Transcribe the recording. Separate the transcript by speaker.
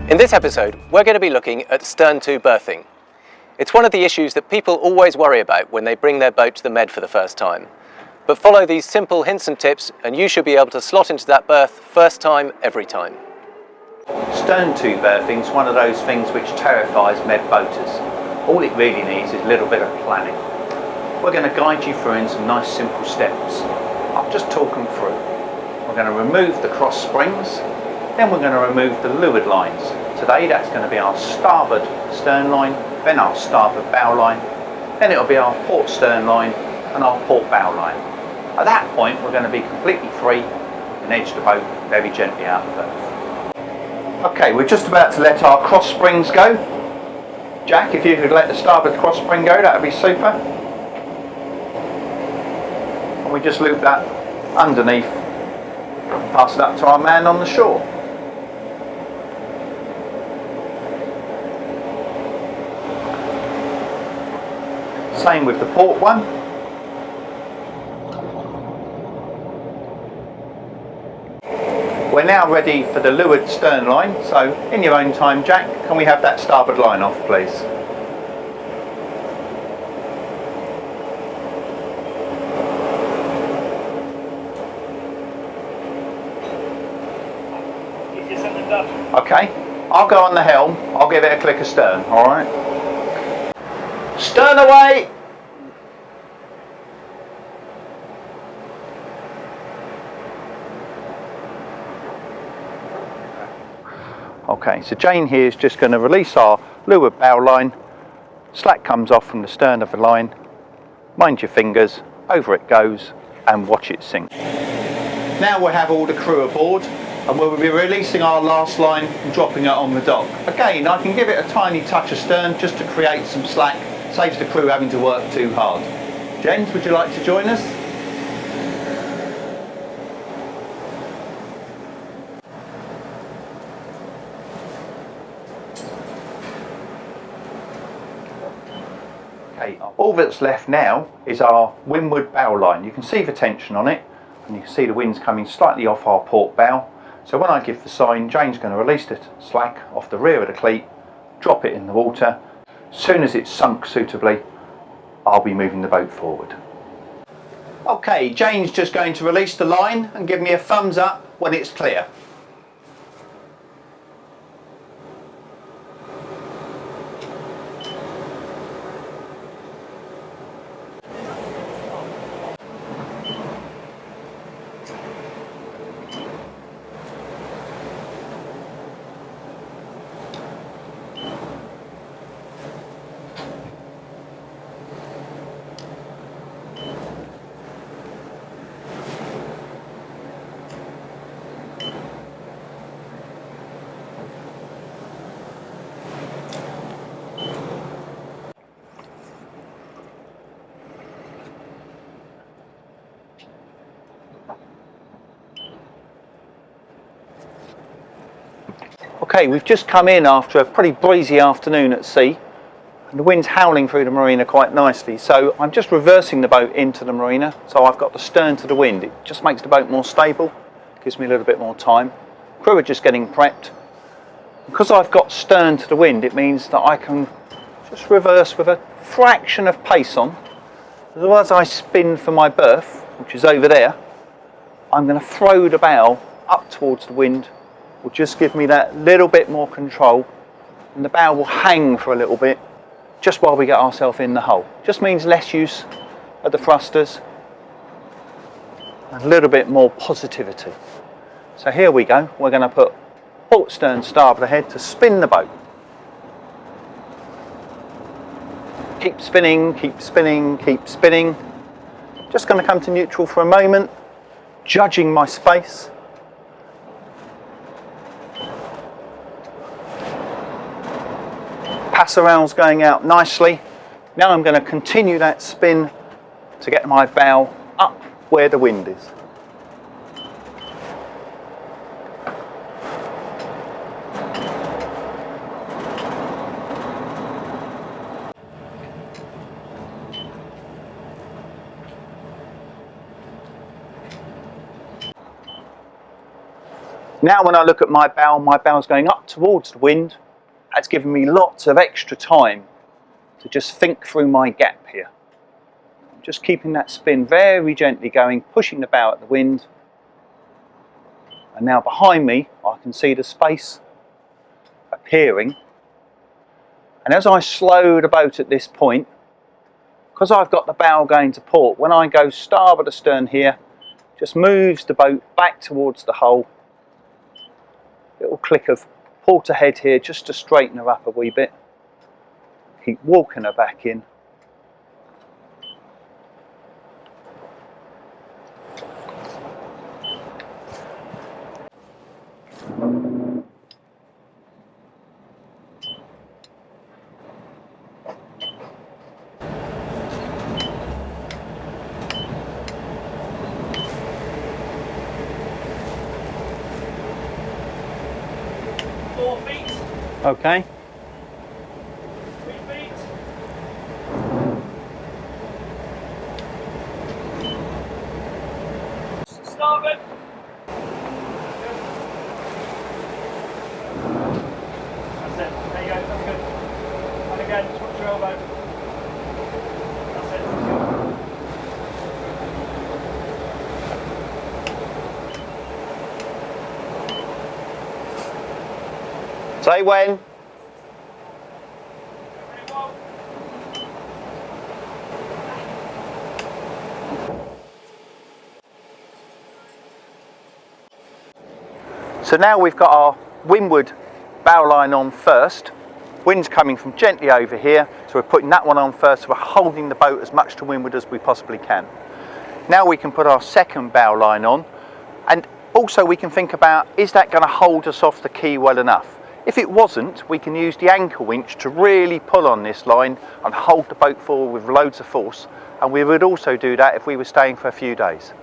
Speaker 1: In this episode, we're going to be looking at stern-to berthing. It's one of the issues that people always worry about when they bring their boat to the Med for the first time. But follow these simple hints and tips and you should be able to slot into that berth first time, every time.
Speaker 2: Stern-to berthing is one of those things which terrifies Med boaters. All it really needs is a little bit of planning. We're going to guide you through in some nice simple steps. I'll just talk them through. We're going to remove the cross springs, then we're going to remove the leeward lines. Today that's going to be our starboard stern line, then our starboard bow line, then it'll be our port stern line and our port bow line. At that point we're going to be completely free and edge the boat very gently out of the berth. Okay, we're just about to let our cross springs go. Jack, if you could let the starboard cross spring go, that would be super. And we just loop that underneath and pass it up to our man on the shore. Same with the port one. We're now ready for the leeward stern line, so in your own time, Jack, can we have that starboard line off, please? Okay, I'll go on the helm, I'll give it a click astern, alright? Stern away! Okay, so Jane here is just going to release our leeward bow line. Slack comes off from the stern of the line. Mind your fingers, over it goes, and watch it sink. Now we'll have all the crew aboard, and we'll be releasing our last line and dropping it on the dock. Again, I can give it a tiny touch astern just to create some slack, saves the crew having to work too hard. James, would you like to join us? Okay, all that's left now is our windward bow line. You can see the tension on it, and you can see the wind's coming slightly off our port bow. So when I give the sign, Jane's going to release the slack off the rear of the cleat, drop it in the water. As soon as it's sunk suitably, I'll be moving the boat forward. Okay, Jane's just going to release the line and give me a thumbs up when it's clear. Okay, we've just come in after a pretty breezy afternoon at sea, and the wind's howling through the marina quite nicely, so I'm just reversing the boat into the marina, so I've got the stern to the wind. It just makes the boat more stable, gives me a little bit more time. Crew are just getting prepped. Because I've got stern to the wind, it means that I can just reverse with a fraction of pace on. As I spin for my berth, which is over there, I'm going to throw the bow up towards the wind. Will just give me that little bit more control, and the bow will hang for a little bit just while we get ourselves in the hull. Just means less use of the thrusters, a little bit more positivity. So here we go, we're going to put port stern starboard ahead to spin the boat. Keep spinning, keep spinning, keep spinning. Just going to come to neutral for a moment, judging my space. Passerelle's going out nicely. Now I'm going to continue that spin to get my bow up where the wind is. Now when I look at my bow's going up towards the wind. That's given me lots of extra time to just think through my gap here. I'm just keeping that spin very gently going, pushing the bow at the wind. And now behind me, I can see the space appearing. And as I slow the boat at this point, because I've got the bow going to port, when I go starboard astern here, just moves the boat back towards the hull. Little click of port ahead here just to straighten her up a wee bit. Keep walking her back in. Okay.
Speaker 3: 3 feet. Starboard. That's it. There you go. That's good. And again, just watch your elbow. That's it. That's good.
Speaker 2: Say when. So now we've got our windward bow line on first. Wind's coming from gently over here, so we're putting that one on first, so we're holding the boat as much to windward as we possibly can. Now we can put our second bow line on, and also we can think about, is that going to hold us off the quay well enough? If it wasn't, we can use the anchor winch to really pull on this line and hold the boat forward with loads of force, and we would also do that if we were staying for a few days.